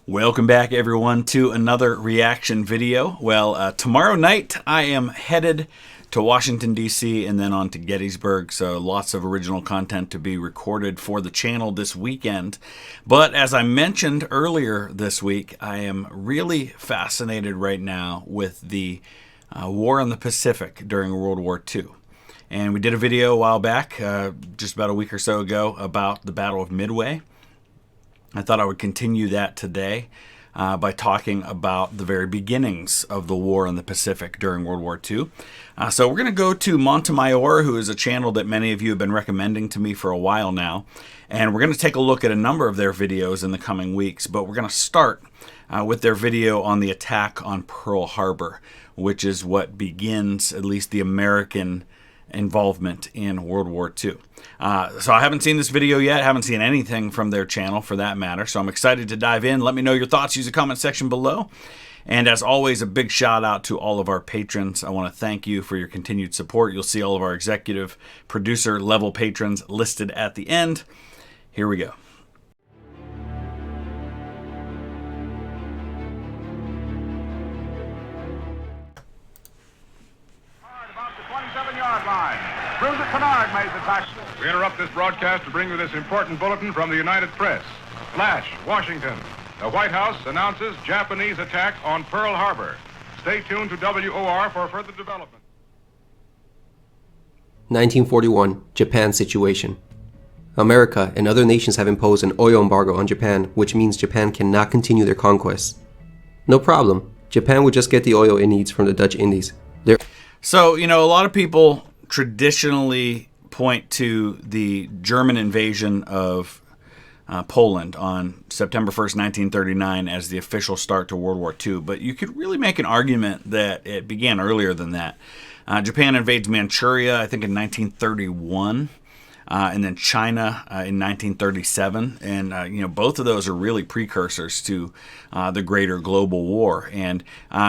Welcome back, everyone, to another reaction video. Well, tomorrow night I am headed to Washington, D.C. and then on to Gettysburg, so lots of original content to be recorded for the channel this weekend. But as I mentioned earlier this week, I am really fascinated right now with the war in the Pacific during World War II. And we did a video a while back, just about a week or so ago, about the Battle of Midway. I thought I would continue that today by talking about the very beginnings of the war in the Pacific during World War II. So we're going to go to Montemayor, who is a channel that many of you have been recommending to me for a while now. And we're going to take a look at a number of their videos in the coming weeks. But we're going to start with their video on the attack on Pearl Harbor, which is what begins at least the American involvement in World War II. So I haven't seen this video yet, haven't seen anything from their channel for that matter, so I'm excited to dive in. Let me know your thoughts, use the comment section below. And as always, a big shout out to all of our patrons. I want to thank you for your continued support. You'll see all of our executive producer level patrons listed at the end. Here we go. We interrupt this broadcast to bring you this important bulletin from the United Press. Flash, Washington. The White House announces Japanese attack on Pearl Harbor. Stay tuned to WOR for further development. 1941, Japan situation. America and other nations have imposed an oil embargo on Japan, which means Japan cannot continue their conquests. No problem. Japan would just get the oil it needs from the Dutch Indies. So, you know, a lot of people traditionally point to the German invasion of Poland on September 1st, 1939 as the official start to World War II, but you could really make an argument that it began earlier than that. Japan invades Manchuria, I think, in 1931. And then China in 1937, and you know, both of those are really precursors to the greater global war. And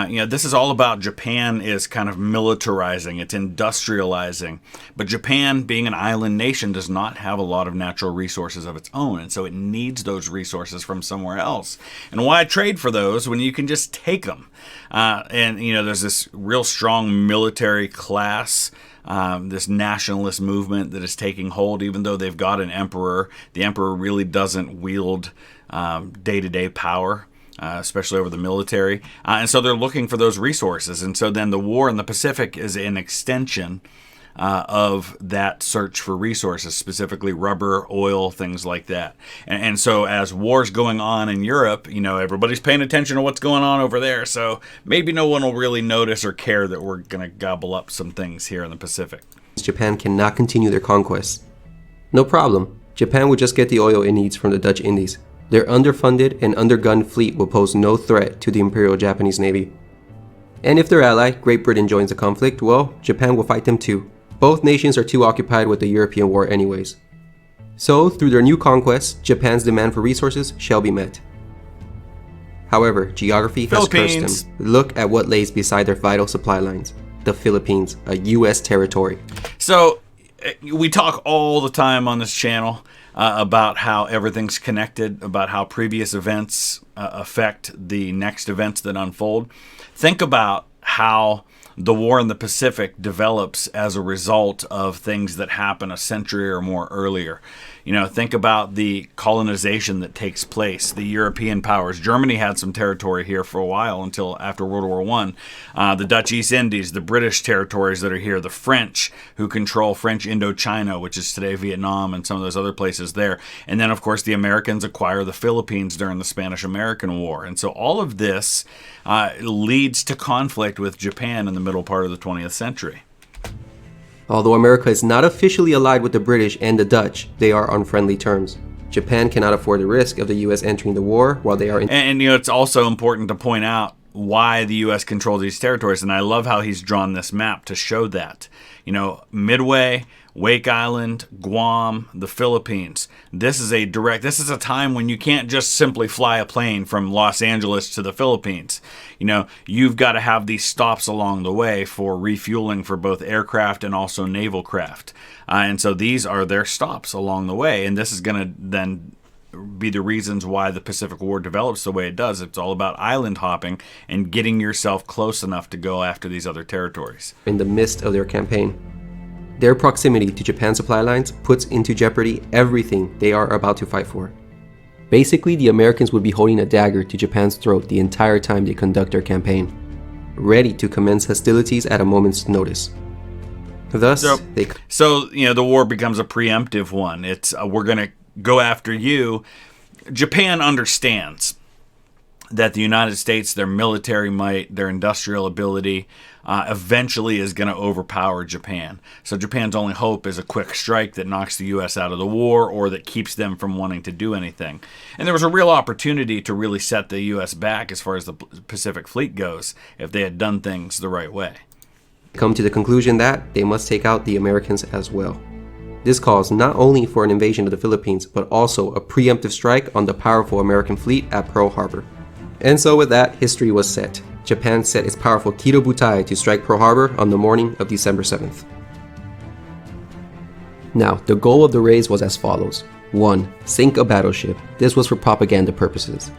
you know, this is all about Japan is kind of militarizing, it's industrializing. But Japan, being an island nation, does not have a lot of natural resources of its own, and so it needs those resources from somewhere else. And why trade for those when you can just take them? And you know, there's this real strong military class. This nationalist movement that is taking hold, even though they've got an emperor. The emperor really doesn't wield day-to-day power, especially over the military. And so they're looking for those resources. And so then the war in the Pacific is an extension of that search for resources, specifically rubber, oil, things like that. And so as war's going on in Europe, you know, everybody's paying attention to what's going on over there. So maybe no one will really notice or care that we're going to gobble up some things here in the Pacific. Japan cannot continue their conquests. No problem. Japan would just get the oil it needs from the Dutch Indies. Their underfunded and undergunned fleet will pose no threat to the Imperial Japanese Navy. And if their ally, Great Britain, joins the conflict, well, Japan will fight them too. Both nations are too occupied with the European war anyways. So, through their new conquests, Japan's demand for resources shall be met. However, geography has cursed them. Look at what lays beside their vital supply lines. The Philippines, a U.S. territory. So, we talk all the time on this channel about how everything's connected, about how previous events affect the next events that unfold. Think about how the war in the Pacific develops as a result of things that happen a century or more earlier. You know, think about the colonization that takes place, the European powers. Germany had some territory here for a while until after World War I. The Dutch East Indies, the British territories that are here, the French who control French Indochina, which is today Vietnam and some of those other places there. And then, of course, the Americans acquire the Philippines during the Spanish-American War. And so all of this leads to conflict with Japan in the middle part of the 20th century. Although America is not officially allied with the British and the Dutch, they are on friendly terms. Japan cannot afford the risk of the U.S. entering the war while they are in... And you know, it's also important to point out why the U.S. controls these territories, and I love how he's drawn this map to show that. You know, Midway, Wake Island, Guam, the Philippines. This is a time when you can't just simply fly a plane from Los Angeles to the Philippines. You know, you've got to have these stops along the way for refueling for both aircraft and also naval craft. And so these are their stops along the way, and this is going to then be the reasons why the Pacific War develops the way it does. It's all about island hopping and getting yourself close enough to go after these other territories. In the midst of their campaign, their proximity to Japan's supply lines puts into jeopardy everything they are about to fight for. Basically, the Americans would be holding a dagger to Japan's throat the entire time they conduct their campaign, ready to commence hostilities at a moment's notice. Thus, the war becomes a preemptive one. It's we're going to go after you. Japan understands that the United States, their military might, their industrial ability, eventually is going to overpower Japan. So Japan's only hope is a quick strike that knocks the U.S. out of the war or that keeps them from wanting to do anything. And there was a real opportunity to really set the U.S. back as far as the Pacific Fleet goes if they had done things the right way. Come to the conclusion that they must take out the Americans as well. This calls not only for an invasion of the Philippines, but also a preemptive strike on the powerful American fleet at Pearl Harbor. And so with that, history was set. Japan set its powerful Kido Butai to strike Pearl Harbor on the morning of December 7th. Now, the goal of the raids was as follows. 1. Sink a battleship. This was for propaganda purposes.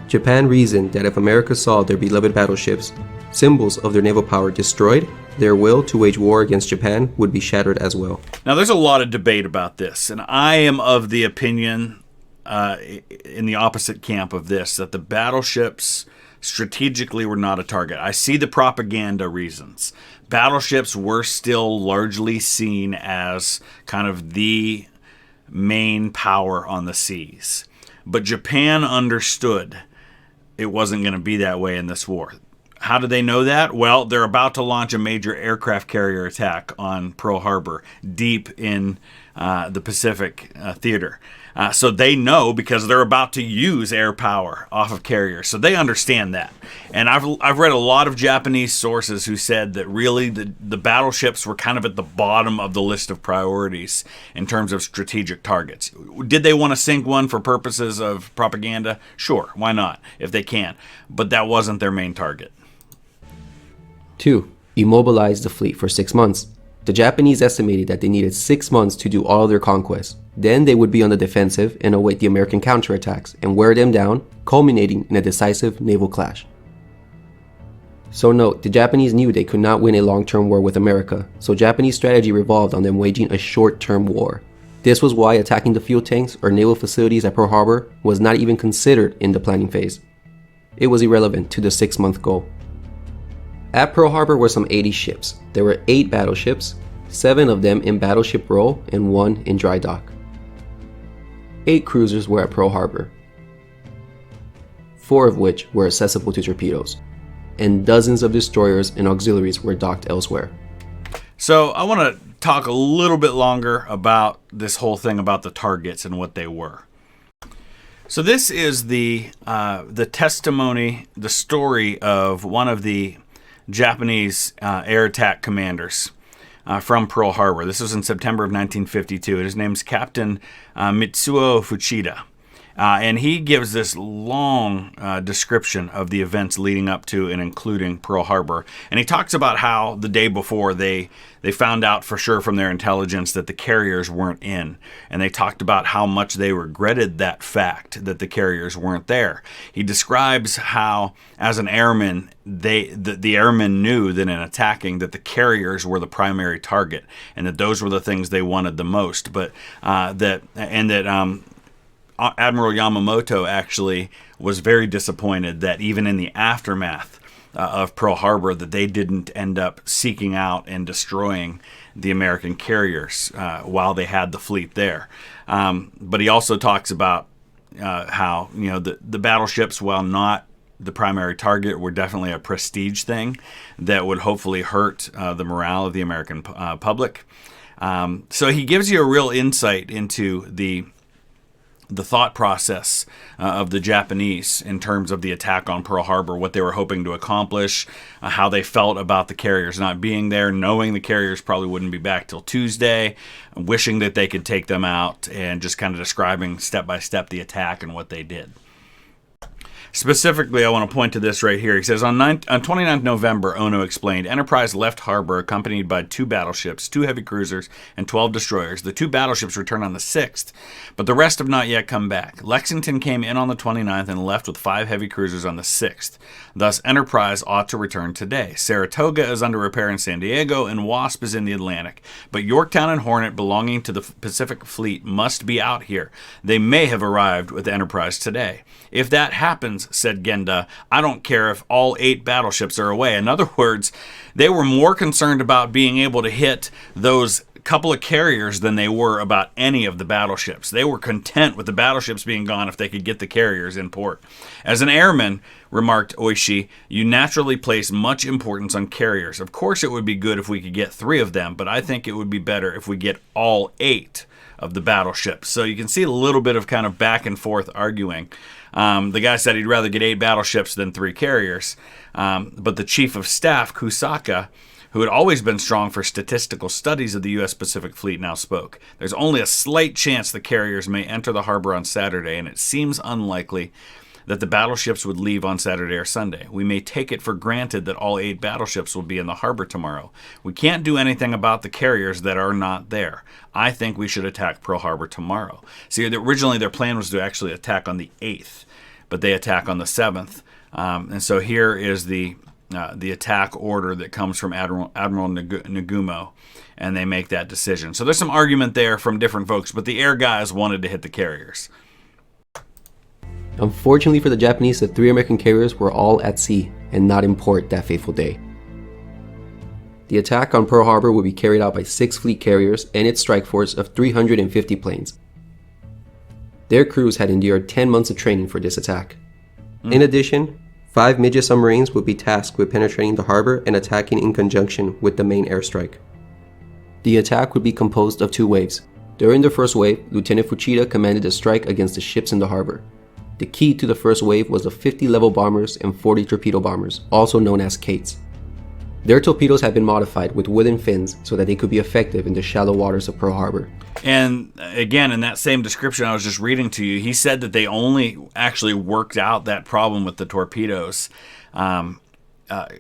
Japan reasoned that if America saw their beloved battleships, symbols of their naval power, destroyed, their will to wage war against Japan would be shattered as well. Now, there's a lot of debate about this, and I am of the opinion, in the opposite camp of this, that the battleships strategically were not a target. I see the propaganda reasons. Battleships were still largely seen as kind of the main power on the seas. But Japan understood it wasn't going to be that way in this war. How do they know that? Well, they're about to launch a major aircraft carrier attack on Pearl Harbor, deep in the Pacific theater. So they know because they're about to use air power off of carriers. So they understand that. And I've read a lot of Japanese sources who said that really the battleships were kind of at the bottom of the list of priorities in terms of strategic targets. Did they want to sink one for purposes of propaganda? Sure, why not, if they can. But that wasn't their main target. 2. Immobilize the fleet for 6 months. The Japanese estimated that they needed 6 months to do all of their conquests. Then they would be on the defensive and await the American counterattacks and wear them down, culminating in a decisive naval clash. So note, the Japanese knew they could not win a long-term war with America, so Japanese strategy revolved on them waging a short-term war. This was why attacking the fuel tanks or naval facilities at Pearl Harbor was not even considered in the planning phase. It was irrelevant to the 6-month goal. At Pearl Harbor were some 80 ships. There were 8 battleships, 7 of them in battleship role and 1 in dry dock. 8 cruisers were at Pearl Harbor, 4 of which were accessible to torpedoes, and dozens of destroyers and auxiliaries were docked elsewhere. So I want to talk a little bit longer about this whole thing about the targets and what they were. So this is the testimony, the story of one of the Japanese air attack commanders from Pearl Harbor. This was in September of 1952. His name's Captain Mitsuo Fuchida. And he gives this long description of the events leading up to and including Pearl Harbor. And he talks about how the day before they found out for sure from their intelligence that the carriers weren't in. And they talked about how much they regretted that fact that the carriers weren't there. He describes how, as an airman, the airmen knew that in attacking that the carriers were the primary target and that those were the things they wanted the most. But Admiral Yamamoto actually was very disappointed that even in the aftermath of Pearl Harbor that they didn't end up seeking out and destroying the American carriers while they had the fleet there. But he also talks about how the battleships, while not the primary target, were definitely a prestige thing that would hopefully hurt the morale of the American public. So he gives you a real insight into the thought process of the Japanese in terms of the attack on Pearl Harbor, what they were hoping to accomplish, how they felt about the carriers not being there, knowing the carriers probably wouldn't be back till Tuesday, wishing that they could take them out, and just kind of describing step by step the attack and what they did. Specifically, I want to point to this right here. He says, on 29th November, Ono explained, Enterprise left harbor accompanied by 2 battleships, 2 heavy cruisers, and 12 destroyers. The 2 battleships return on the 6th, but the rest have not yet come back. Lexington came in on the 29th and left with 5 heavy cruisers on the 6th. Thus, Enterprise ought to return today. Saratoga is under repair in San Diego, and Wasp is in the Atlantic. But Yorktown and Hornet, belonging to the Pacific Fleet, must be out here. They may have arrived with Enterprise today. If that happens, said Genda, I don't care if all 8 battleships are away. In other words, they were more concerned about being able to hit those couple of carriers than they were about any of the battleships. They were content with the battleships being gone if they could get the carriers in port. As an airman, remarked Oishi, you naturally place much importance on carriers. Of course it would be good if we could get 3 of them, but I think it would be better if we get all 8 of the battleships. So you can see a little bit of kind of back and forth arguing. The guy said he'd rather get 8 battleships than 3 carriers. But the chief of staff, Kusaka, who had always been strong for statistical studies of the U.S. Pacific Fleet, now spoke. There's only a slight chance the carriers may enter the harbor on Saturday, and it seems unlikely that the battleships would leave on Saturday or Sunday. We may take it for granted that all 8 battleships will be in the harbor tomorrow. We can't do anything about the carriers that are not there. I think we should attack Pearl Harbor tomorrow. See, originally their plan was to actually attack on the 8th, but they attack on the 7th. And so here is the attack order that comes from Admiral Nagumo, and they make that decision. So there's some argument there from different folks, but the air guys wanted to hit the carriers. Unfortunately for the Japanese, the 3 American carriers were all at sea and not in port that fateful day. The attack on Pearl Harbor would be carried out by 6 fleet carriers and its strike force of 350 planes. Their crews had endured 10 months of training for this attack. In addition, 5 midget submarines would be tasked with penetrating the harbor and attacking in conjunction with the main airstrike. The attack would be composed of 2 waves. During the first wave, Lieutenant Fuchida commanded a strike against the ships in the harbor. The key to the first wave was the 50 level bombers and 40 torpedo bombers, also known as Kates. Their torpedoes had been modified with wooden fins so that they could be effective in the shallow waters of Pearl Harbor. And again, in that same description I was just reading to you, he said that they only actually worked out that problem with the torpedoes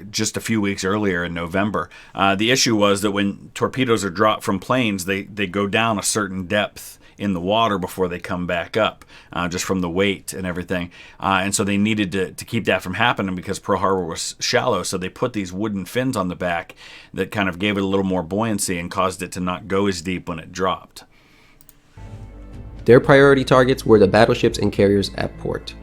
just a few weeks earlier in November. The issue was that when torpedoes are dropped from planes, they go down a certain depth in the water before they come back up, just from the weight and everything. And so they needed to keep that from happening because Pearl Harbor was shallow, so they put these wooden fins on the back that kind of gave it a little more buoyancy and caused it to not go as deep when it dropped. Their priority targets were the battleships and carriers at port.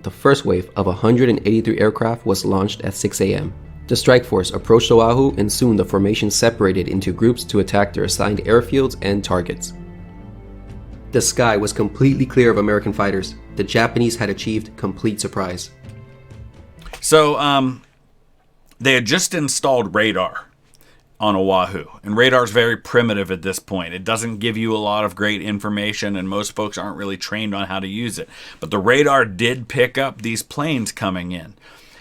The first wave of 183 aircraft was launched at 6 a.m. The strike force approached Oahu, and soon the formation separated into groups to attack their assigned airfields and targets. The sky was completely clear of American fighters. The Japanese had achieved complete surprise. So, they had just installed radar on Oahu, and radar is very primitive at this point. It doesn't give you a lot of great information, and most folks aren't really trained on how to use it. But the radar did pick up these planes coming in.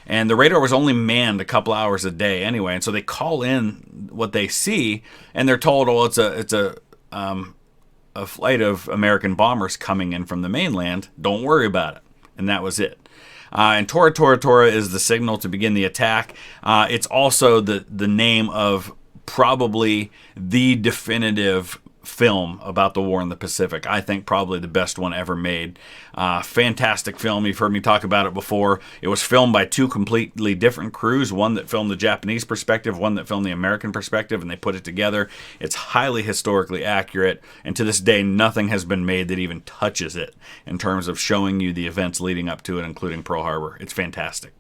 And the radar was only manned a couple hours a day anyway, and so they call in what they see, and they're told, "Oh, it's a flight of American bombers coming in from the mainland. Don't worry about it." And that was it. And Tora Tora Tora is the signal to begin the attack. It's also the name of probably the definitive film about the war in the Pacific. I think probably the best one ever made. Fantastic film. You've heard me talk about it before. It was filmed by 2 completely different crews, one that filmed the Japanese perspective, one that filmed the American perspective, and they put it together. It's highly historically accurate, and to this day nothing has been made that even touches it in terms of showing you the events leading up to it, including Pearl Harbor. It's fantastic.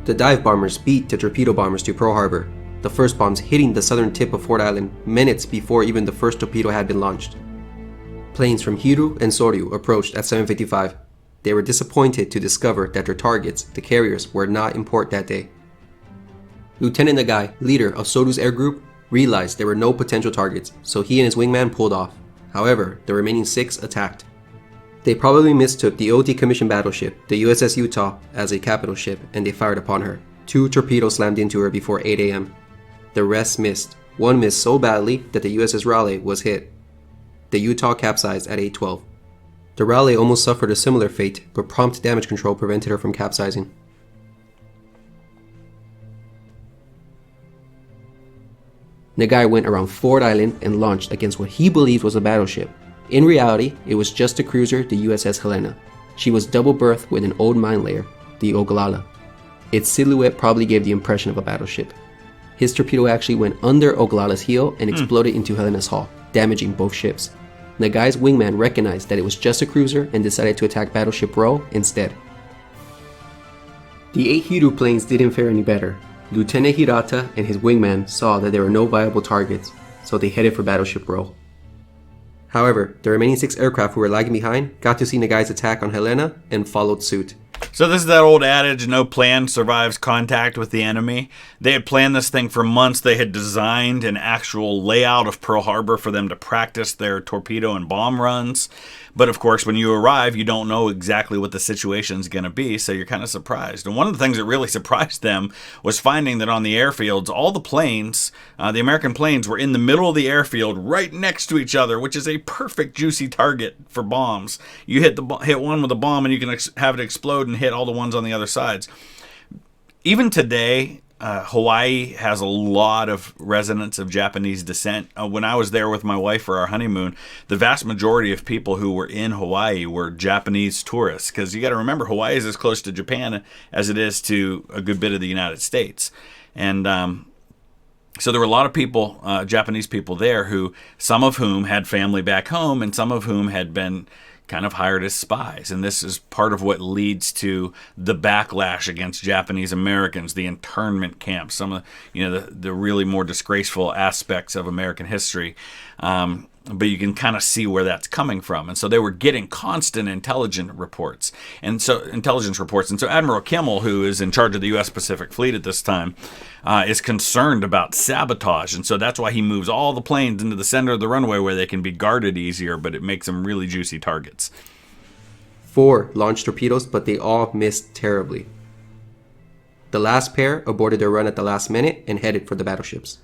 The dive bombers beat the torpedo bombers to Pearl Harbor, the first bombs hitting the southern tip of Ford Island minutes before even the first torpedo had been launched. Planes from Hiru and Soryu approached at 7:55. They were disappointed to discover that their targets, the carriers, were not in port that day. Lieutenant Nagai, leader of Soryu's air group, realized there were no potential targets, so he and his wingman pulled off. However, the remaining 6 attacked. They probably mistook the OT commissioned battleship, the USS Utah, as a capital ship, and they fired upon her. 2 torpedoes slammed into her before 8 a.m. The rest missed. One missed so badly that the USS Raleigh was hit. The Utah capsized at 8:12. The Raleigh almost suffered a similar fate, but prompt damage control prevented her from capsizing. Nagy went around Ford Island and launched against what he believed was a battleship. In reality, it was just a cruiser, the USS Helena. She was double-berthed with an old mine layer, the Oglala. Its silhouette probably gave the impression of a battleship. His torpedo actually went under Oglala's heel and exploded into Helena's hull, damaging both ships. Nagy's wingman recognized that it was just a cruiser and decided to attack Battleship Row instead. The 8 Hiru planes didn't fare any better. Lieutenant Hirata and his wingman saw that there were no viable targets, so they headed for Battleship Row. However, the remaining 6 aircraft who were lagging behind got to see Nagy's attack on Helena and followed suit. So this is that old adage, no plan survives contact with the enemy. They had planned this thing for months. They had designed an actual layout of Pearl Harbor for them to practice their torpedo and bomb runs. But of course, when you arrive, you don't know exactly what the situation is going to be, so you're kind of surprised. And one of the things that really surprised them was finding that on the airfields, all the planes, the American planes, were in the middle of the airfield right next to each other, which is a perfect juicy target for bombs. You hit one with a bomb and you can have it explode and hit all the ones on the other sides. Even today, Hawaii has a lot of residents of Japanese descent. When I was there with my wife for our honeymoon, the vast majority of people who were in Hawaii were Japanese tourists, because you got to remember, Hawaii is as close to Japan as it is to a good bit of the United States. And so there were a lot of people, Japanese people there, some of whom had family back home and some of whom had been kind of hired as spies. And this is part of what leads to the backlash against Japanese Americans, the internment camps, some of the really more disgraceful aspects of American history. But you can kind of see where that's coming from. And so they were getting constant intelligence reports. And so Admiral Kimmel, who is in charge of the U.S. Pacific Fleet at this time, is concerned about sabotage. And so that's why he moves all the planes into the center of the runway where they can be guarded easier, but it makes them really juicy targets. 4 launched torpedoes, but they all missed terribly. The last pair aborted their run at the last minute and headed for the battleships.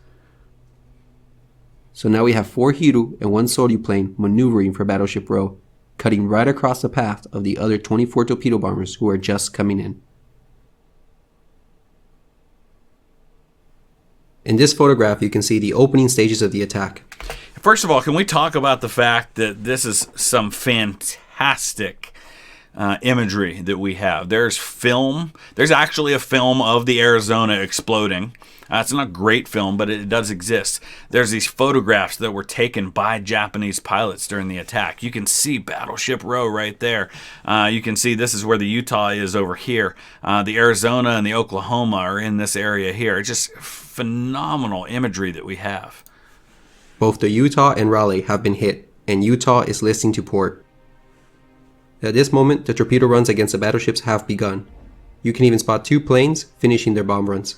So now we have 4 Hiru and 1 Soryu plane maneuvering for Battleship Row, cutting right across the path of the other 24 torpedo bombers who are just coming in. In this photograph, you can see the opening stages of the attack. First of all, can we talk about the fact that this is some fantastic imagery that we have? There's film. There's actually a film of the Arizona exploding. It's not great film, but it does exist. There's these photographs that were taken by Japanese pilots during the attack. You can see Battleship Row right there. You can see this is where the Utah is over here. The Arizona and the Oklahoma are in this area here. It's just phenomenal imagery that we have. Both the Utah and Raleigh have been hit, and Utah is listing to port. At this moment, the torpedo runs against the battleships have begun. You can even spot 2 planes finishing their bomb runs.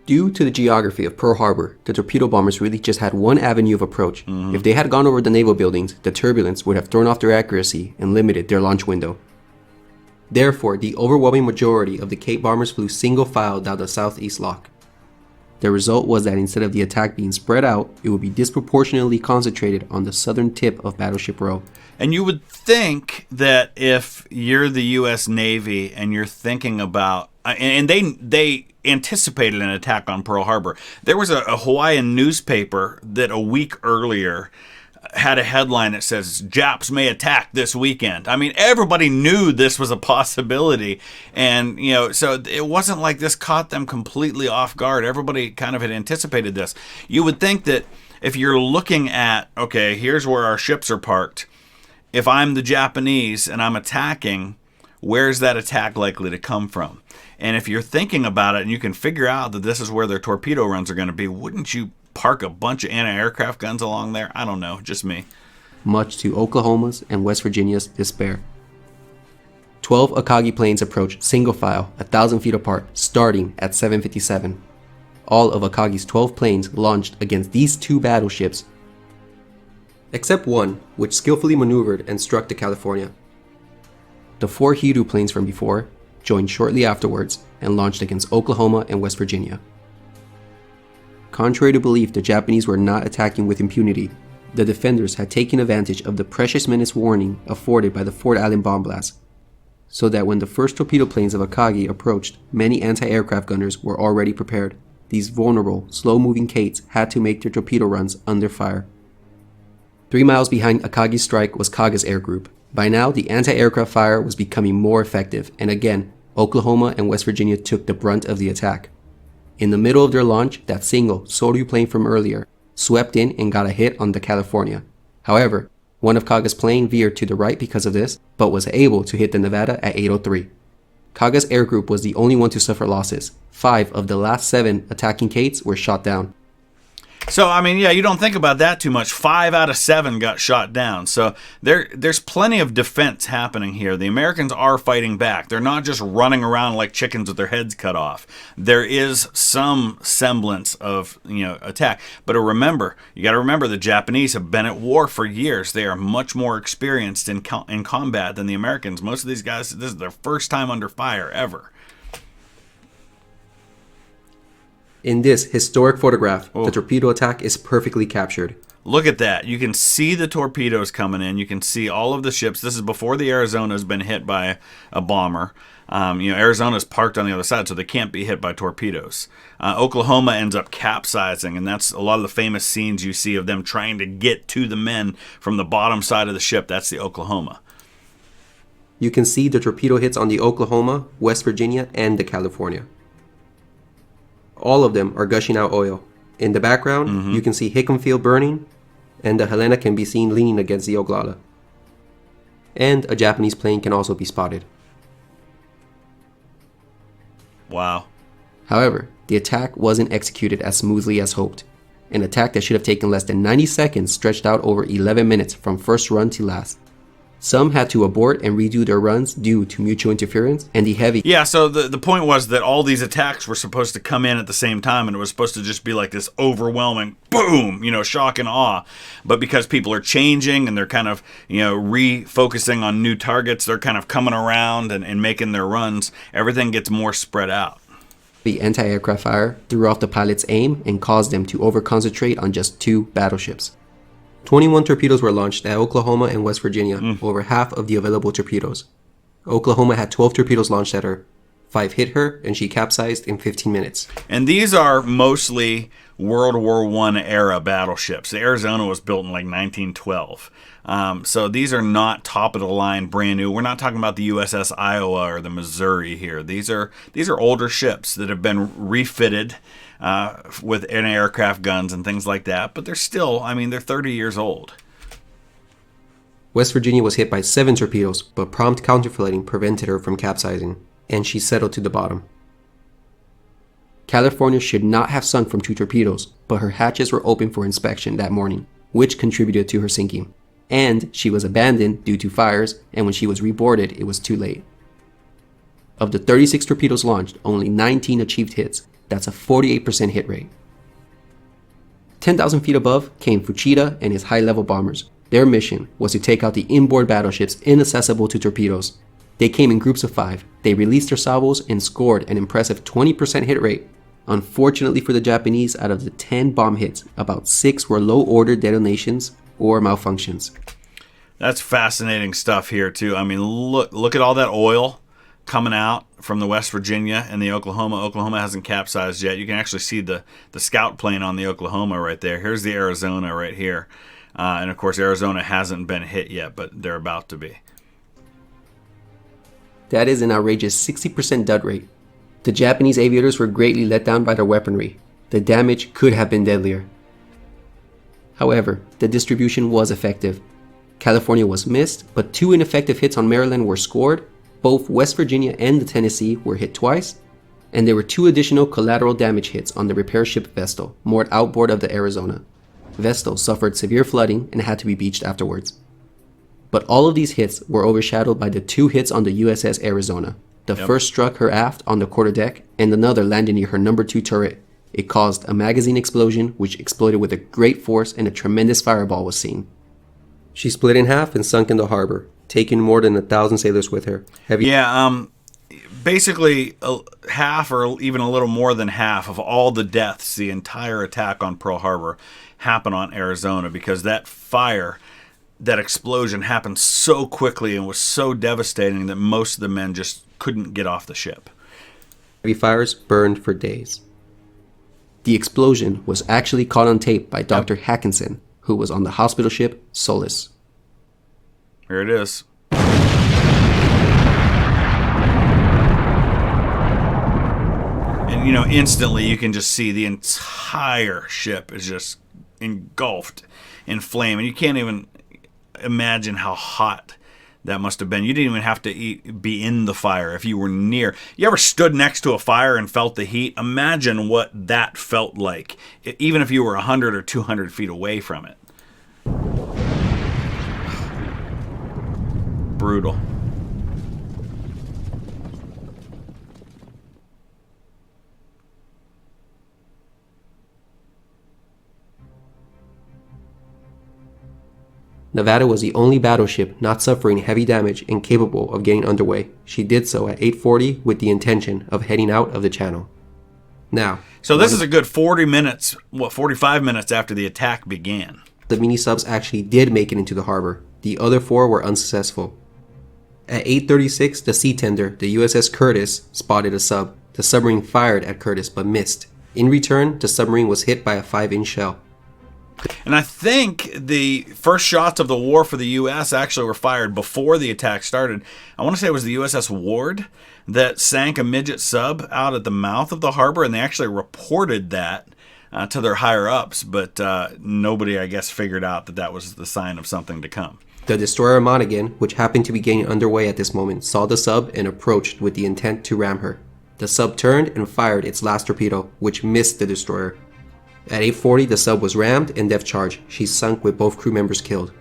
Due to the geography of Pearl Harbor, the torpedo bombers really just had one avenue of approach. If they had gone over the naval buildings, the turbulence would have thrown off their accuracy and limited their launch window. Therefore, the overwhelming majority of the Cape bombers flew single file down the southeast lock. The result was that instead of the attack being spread out, it would be disproportionately concentrated on the southern tip of Battleship Row. And you would think that if you're the U.S. Navy and you're thinking about, and they anticipated an attack on Pearl Harbor. There was a Hawaiian newspaper that a week earlier had a headline that says, Japs may attack this weekend. I mean, everybody knew this was a possibility. And, so it wasn't like this caught them completely off guard. Everybody kind of had anticipated this. You would think that if you're looking at, okay, here's where our ships are parked. If I'm the Japanese and I'm attacking, where's that attack likely to come from? And if you're thinking about it and you can figure out that this is where their torpedo runs are going to be, wouldn't you park a bunch of anti-aircraft guns along there? I don't know, just me. Much to Oklahoma's and West Virginia's despair. 12 Akagi planes approached single file, 1,000 feet apart, starting at 7:57. All of Akagi's 12 planes launched against these 2 battleships, except one, which skillfully maneuvered and struck the California. The 4 Hiru planes from before joined shortly afterwards and launched against Oklahoma and West Virginia. Contrary to belief, the Japanese were not attacking with impunity. The defenders had taken advantage of the precious minutes warning afforded by the Fort Allen bomb blast, so that when the first torpedo planes of Akagi approached, many anti-aircraft gunners were already prepared. These vulnerable, slow-moving Kates had to make their torpedo runs under fire. 3 miles behind Akagi's strike was Kaga's air group. By now, the anti-aircraft fire was becoming more effective, and again, Oklahoma and West Virginia took the brunt of the attack. In the middle of their launch, that single Soryu plane from earlier swept in and got a hit on the California. However, one of Kaga's plane veered to the right because of this, but was able to hit the Nevada at 8:03. Kaga's air group was the only one to suffer losses. 5 of the last 7 attacking Kates were shot down. So, I mean, yeah, you don't think about that too much. 5 out of 7 got shot down. So there's plenty of defense happening here. The Americans are fighting back. They're not just running around like chickens with their heads cut off. There is some semblance of, attack. But remember, you got to remember the Japanese have been at war for years. They are much more experienced in combat than the Americans. Most of these guys, this is their first time under fire ever. In this historic photograph, the torpedo attack is perfectly captured. Look at that. You can see the torpedoes coming in. You can see all of the ships. This is before the Arizona has been hit by a bomber. Arizona's parked on the other side, so they can't be hit by torpedoes. Oklahoma ends up capsizing, and that's a lot of the famous scenes you see of them trying to get to the men from the bottom side of the ship. That's the Oklahoma. You can see the torpedo hits on the Oklahoma, West Virginia, and the California. All of them are gushing out oil. In the background, you can see Hickam Field burning, and the Helena can be seen leaning against the Oglala. And a Japanese plane can also be spotted. Wow. However, the attack wasn't executed as smoothly as hoped. An attack that should have taken less than 90 seconds stretched out over 11 minutes from first run to last. Some had to abort and redo their runs due to mutual interference and the heavy... Yeah, so the point was that all these attacks were supposed to come in at the same time, and it was supposed to just be like this overwhelming boom, shock and awe. But because people are changing and they're kind of, refocusing on new targets, they're kind of coming around and making their runs, everything gets more spread out. The anti-aircraft fire threw off the pilot's aim and caused them to over-concentrate on just 2 battleships. 21 torpedoes were launched at Oklahoma and West Virginia, over half of the available torpedoes. Oklahoma had 12 torpedoes launched at her. 5 hit her, and she capsized in 15 minutes. And these are mostly World War I era battleships. The Arizona was built in like 1912. So these are not top-of-the-line brand new. We're not talking about the USS Iowa or the Missouri here. These are older ships that have been refitted with anti-aircraft guns and things like that, but they're still, they're 30 years old. West Virginia was hit by 7 torpedoes, but prompt counterfeiting prevented her from capsizing, and she settled to the bottom. California should not have sunk from 2 torpedoes, but her hatches were open for inspection that morning, which contributed to her sinking. And she was abandoned due to fires, and when she was reboarded, it was too late. Of the 36 torpedoes launched, only 19 achieved hits. That's a 48% hit rate. 10,000 feet above came Fuchida and his high-level bombers. Their mission was to take out the inboard battleships inaccessible to torpedoes. They came in groups of 5. They released their salvos and scored an impressive 20% hit rate. Unfortunately for the Japanese, out of the 10 bomb hits, about 6 were low-order detonations or malfunctions. That's fascinating stuff here, too. Look at all that oil coming out from the West Virginia and the Oklahoma. Oklahoma hasn't capsized yet. You can actually see the scout plane on the Oklahoma right there. Here's the Arizona right here. And, of course, Arizona hasn't been hit yet, but they're about to be. That is an outrageous 60% dud rate. The Japanese aviators were greatly let down by their weaponry. The damage could have been deadlier. However, the distribution was effective. California was missed, but 2 ineffective hits on Maryland were scored. Both West Virginia and the Tennessee were hit twice, and there were 2 additional collateral damage hits on the repair ship Vestal, moored outboard of the Arizona. Vestal suffered severe flooding and had to be beached afterwards. But all of these hits were overshadowed by the 2 hits on the USS Arizona. The first struck her aft on the quarterdeck, and another landed near her number 2 turret. It caused a magazine explosion, which exploded with a great force, and a tremendous fireball was seen. She split in half and sunk in the harbor, taking more than 1,000 sailors with her. basically half or even a little more than half of all the deaths, the entire attack on Pearl Harbor, happened on Arizona because that fire, that explosion happened so quickly and was so devastating that most of the men just couldn't get off the ship. Heavy fires burned for days. The explosion was actually caught on tape by Dr. Hackinson, who was on the hospital ship Solace. Here it is. And, instantly you can just see the entire ship is just engulfed in flame. And you can't even imagine how hot that must have been. You didn't even have to be in the fire if you were near. You ever stood next to a fire and felt the heat? Imagine what that felt like, even if you were 100 or 200 feet away from it. Brutal. Nevada was the only battleship not suffering heavy damage and capable of getting underway. She did so at 8:40 with the intention of heading out of the channel. Now, so this is a good 45 minutes after the attack began. The mini-subs actually did make it into the harbor. The other 4 were unsuccessful. At 8:36, the sea tender, the USS Curtis, spotted a sub. The submarine fired at Curtis but missed. In return, the submarine was hit by a 5-inch shell. And I think the first shots of the war for the U.S. actually were fired before the attack started. I want to say it was the USS Ward that sank a midget sub out at the mouth of the harbor, and they actually reported that to their higher-ups, but nobody, I guess, figured out that that was the sign of something to come. The destroyer Monaghan, which happened to be getting underway at this moment, saw the sub and approached with the intent to ram her. The sub turned and fired its last torpedo, which missed the destroyer. At 8:40, the sub was rammed and depth charged. She sunk with both crew members killed.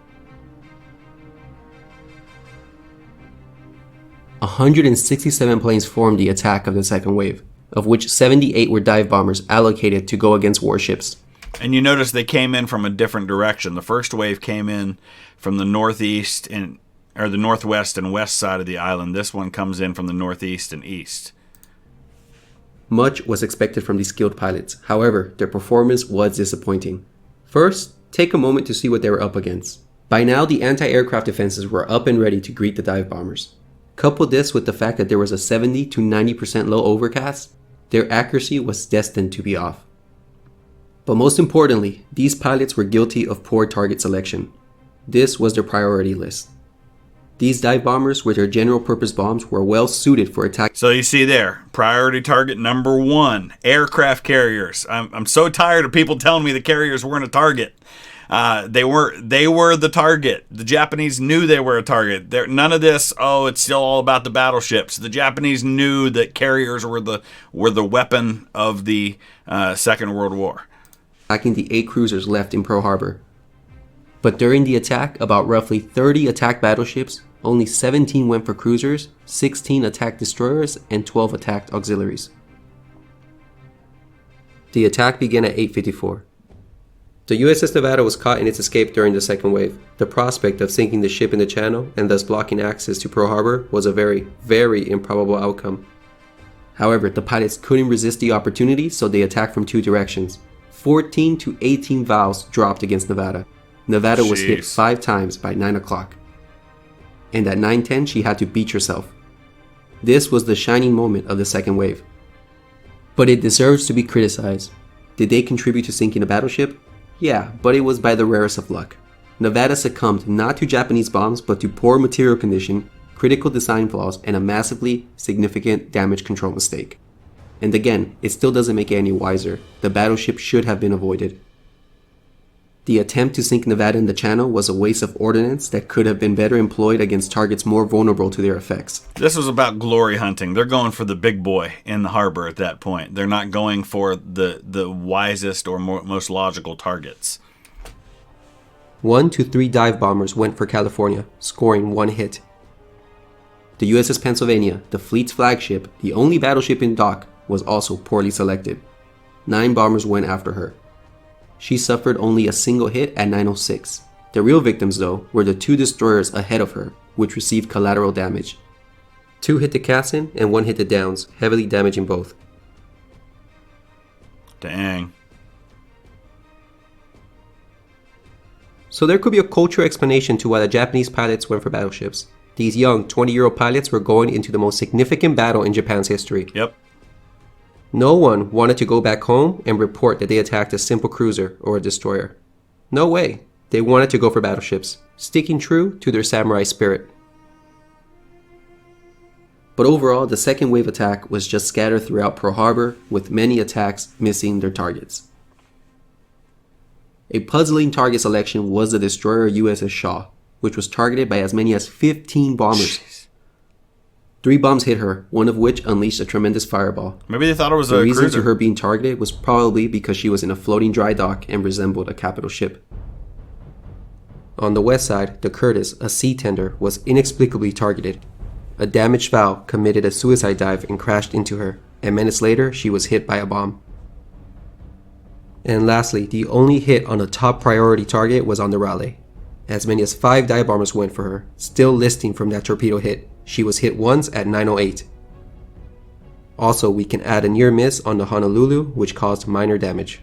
167 planes formed the attack of the second wave, of which 78 were dive bombers allocated to go against warships. And you notice they came in from a different direction. The first wave came in from the northeast or the northwest and west side of the island. This one comes in from the northeast and east. Much was expected from these skilled pilots. However, their performance was disappointing. First, take a moment to see what they were up against. By now, the anti-aircraft defenses were up and ready to greet the dive bombers. Couple this with the fact that there was a 70 to 90% low overcast, their accuracy was destined to be off. But most importantly, these pilots were guilty of poor target selection. This was their priority list. These dive bombers with their general purpose bombs were well suited for attack. So you see there, priority target number 1, aircraft carriers. I'm so tired of people telling me the carriers weren't a target. They were the target. The Japanese knew they were a target. None of this, it's still all about the battleships. The Japanese knew that carriers were the weapon of the Second World War. Attacking the 8 cruisers left in Pearl Harbor. But during the attack, about roughly 30 attacked battleships, only 17 went for cruisers, 16 attacked destroyers, and 12 attacked auxiliaries. The attack began at 8:54. The USS Nevada was caught in its escape during the second wave. The prospect of sinking the ship in the channel and thus blocking access to Pearl Harbor was a very, very improbable outcome. However, the pilots couldn't resist the opportunity, so they attacked from 2 directions. 14 to 18 valves dropped against Nevada. Nevada was hit 5 times by 9 o'clock. And at 9:10, she had to beach herself. This was the shining moment of the second wave. But it deserves to be criticized. Did they contribute to sinking a battleship? Yeah, but it was by the rarest of luck. Nevada succumbed not to Japanese bombs, but to poor material condition, critical design flaws, and a massively significant damage control mistake. And again, it still doesn't make it any wiser. The battleship should have been avoided. The attempt to sink Nevada in the channel was a waste of ordnance that could have been better employed against targets more vulnerable to their effects. This was about glory hunting. They're going for the big boy in the harbor at that point. They're not going for the wisest or most logical targets. 1 to 3 dive bombers went for California, scoring 1 hit. The USS Pennsylvania, the fleet's flagship, the only battleship in dock, was also poorly selected. 9 bombers went after her. She suffered only a single hit at 9:06. The real victims, though, were the 2 destroyers ahead of her, which received collateral damage. 2 hit the Cassin and 1 hit the Downs, heavily damaging both. Dang. So there could be a cultural explanation to why the Japanese pilots went for battleships. These young, 20-year-old pilots were going into the most significant battle in Japan's history. Yep. No one wanted to go back home and report that they attacked a simple cruiser or a destroyer. No way. They wanted to go for battleships, sticking true to their samurai spirit. But overall, the second wave attack was just scattered throughout Pearl Harbor, with many attacks missing their targets. A puzzling target selection was the destroyer USS Shaw, which was targeted by as many as 15 bombers. Jeez. 3 bombs hit her, one of which unleashed a tremendous fireball. Maybe they thought it was The a reason cruiser. to her being targeted was probably because she was in a floating dry dock and resembled a capital ship. On the west side, the Curtis, a sea tender, was inexplicably targeted. A damaged foul committed a suicide dive and crashed into her, and minutes later she was hit by a bomb. And lastly, the only hit on a top priority target was on the Raleigh. As many as 5 dive bombers went for her, still listing from that torpedo hit. She was hit once at 9:08. Also, we can add a near miss on the Honolulu, which caused minor damage.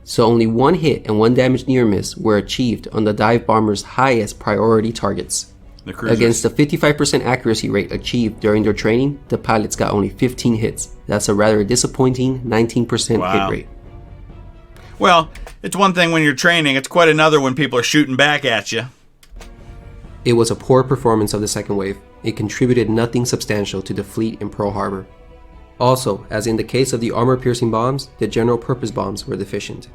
So only 1 hit and 1 damage near miss were achieved on the dive bomber's highest priority targets. The cruisers. Against the 55% accuracy rate achieved during their training, the pilots got only 15 hits. That's a rather disappointing 19% Wow. hit rate. Well, it's one thing when you're training. It's quite another when people are shooting back at you. It was a poor performance of the second wave. It contributed nothing substantial to the fleet in Pearl Harbor. Also, as in the case of the armor-piercing bombs, the general-purpose bombs were deficient.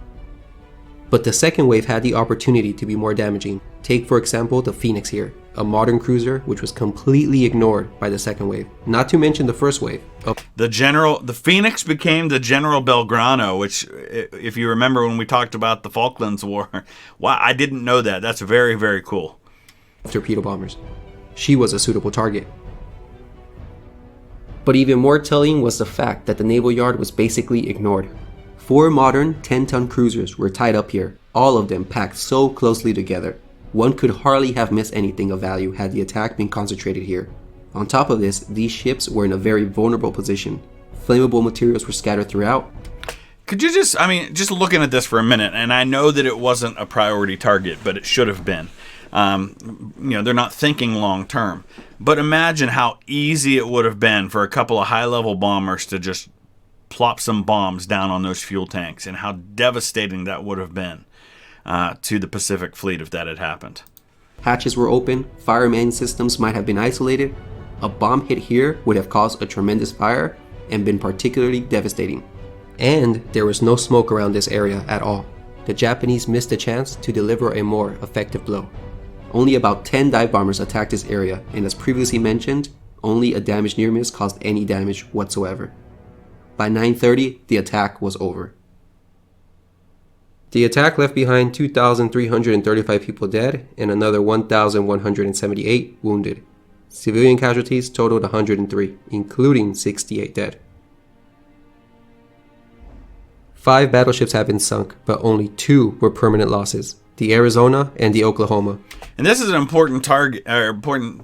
But the second wave had the opportunity to be more damaging. Take for example the Phoenix here, a modern cruiser which was completely ignored by the second wave. Not to mention the first wave. The Phoenix became the General Belgrano, which, if you remember when we talked about the Falklands War, wow, I didn't know that. That's very, very cool. Torpedo bombers. She was a suitable target. But even more telling was the fact that the naval yard was basically ignored. 4 modern 10-ton cruisers were tied up here, all of them packed so closely together. One could hardly have missed anything of value had the attack been concentrated here. On top of this, these ships were in a very vulnerable position. Flammable materials were scattered throughout. Could you just looking at this for a minute, and I know that it wasn't a priority target, but it should have been. They're not thinking long term. But imagine how easy it would have been for a couple of high-level bombers to just plop some bombs down on those fuel tanks, and how devastating that would have been to the Pacific Fleet if that had happened. Hatches were open, fireman systems might have been isolated. A bomb hit here would have caused a tremendous fire and been particularly devastating. And there was no smoke around this area at all. The Japanese missed a chance to deliver a more effective blow. Only about 10 dive bombers attacked this area, and as previously mentioned, only a damaged near miss caused any damage whatsoever. By 9:30, the attack was over. The attack left behind 2,335 people dead and another 1,178 wounded. Civilian casualties totaled 103, including 68 dead. 5 battleships have been sunk, but only 2 were permanent losses: the Arizona and the Oklahoma. And this is an important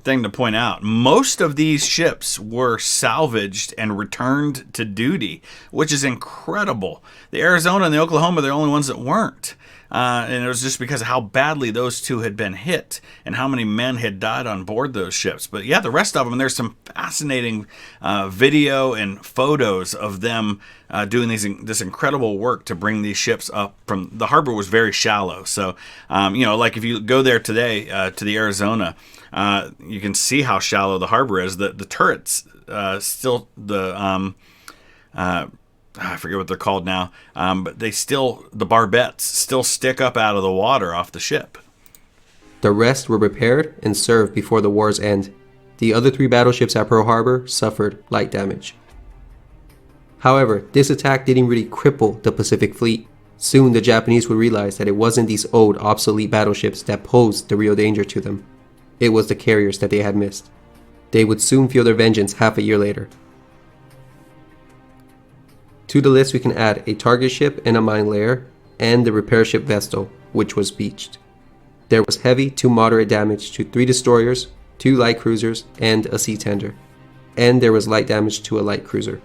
thing to point out. Most of these ships were salvaged and returned to duty, which is incredible. The Arizona and the Oklahoma, they're the only ones that weren't. And it was just because of how badly those 2 had been hit and how many men had died on board those ships. But yeah, the rest of them, there's some fascinating video and photos of them doing this incredible work to bring these ships up from the harbor. Was very shallow. So, like if you go there today to the Arizona, you can see how shallow the harbor is. The turrets still, I forget what they're called now, but the barbettes still stick up out of the water off the ship. The rest were repaired and served before the war's end. The other 3 battleships at Pearl Harbor suffered light damage. However, this attack didn't really cripple the Pacific Fleet. Soon the Japanese would realize that it wasn't these old, obsolete battleships that posed the real danger to them. It was the carriers that they had missed. They would soon feel their vengeance half a year later. To the list we can add a target ship and a mine layer, and the repair ship Vestal, which was beached. There was heavy to moderate damage to 3 destroyers, 2 light cruisers, and a sea tender. And there was light damage to a light cruiser.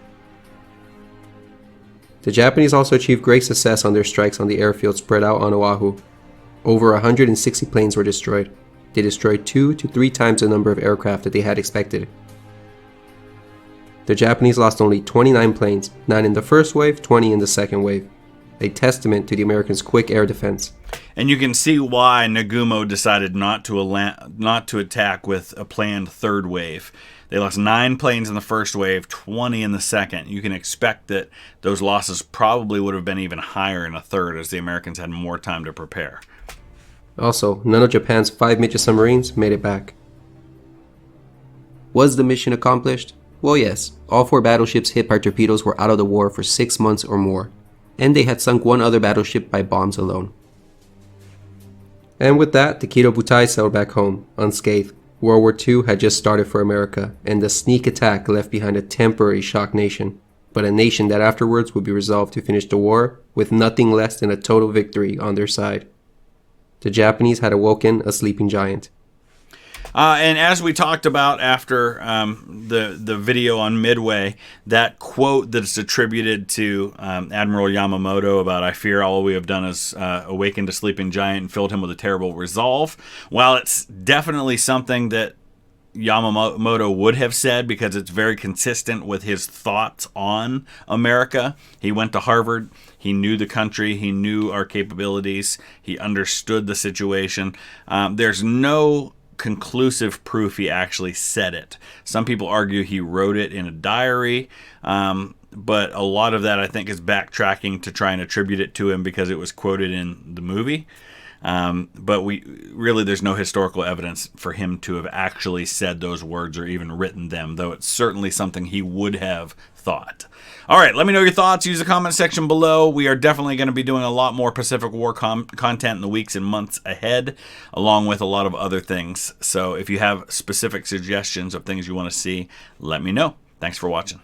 The Japanese also achieved great success on their strikes on the airfield spread out on Oahu. Over 160 planes were destroyed. They destroyed 2 to 3 times the number of aircraft that they had expected. The Japanese lost only 29 planes, 9 in the first wave, 20 in the second wave. A testament to the Americans' quick air defense. And you can see why Nagumo decided not to attack with a planned third wave. They lost 9 planes in the first wave, 20 in the second. You can expect that those losses probably would have been even higher in a third as the Americans had more time to prepare. Also, none of Japan's 5 midget submarines made it back. Was the mission accomplished? Well, yes. All 4 battleships hit by torpedoes were out of the war for 6 months or more. And they had sunk 1 other battleship by bombs alone. And with that, the Kido Butai sailed back home, unscathed. World War II had just started for America, and the sneak attack left behind a temporary shocked nation, but a nation that afterwards would be resolved to finish the war with nothing less than a total victory on their side. The Japanese had awoken a sleeping giant. And as we talked about after the video on Midway, that quote that's attributed to Admiral Yamamoto about "I fear all we have done is awakened a sleeping giant and filled him with a terrible resolve," while it's definitely something that Yamamoto would have said because it's very consistent with his thoughts on America. He went to Harvard. He knew the country. He knew our capabilities. He understood the situation. There's no conclusive proof he actually said it. Some people argue he wrote it in a diary, but a lot of that I think is backtracking to try and attribute it to him because it was quoted in the movie. But there's no historical evidence for him to have actually said those words or even written them, though it's certainly something he would have thought. All right, let me know your thoughts. Use the comment section below. We are definitely going to be doing a lot more Pacific War content in the weeks and months ahead, along with a lot of other things. So if you have specific suggestions of things you want to see, let me know. Thanks for watching.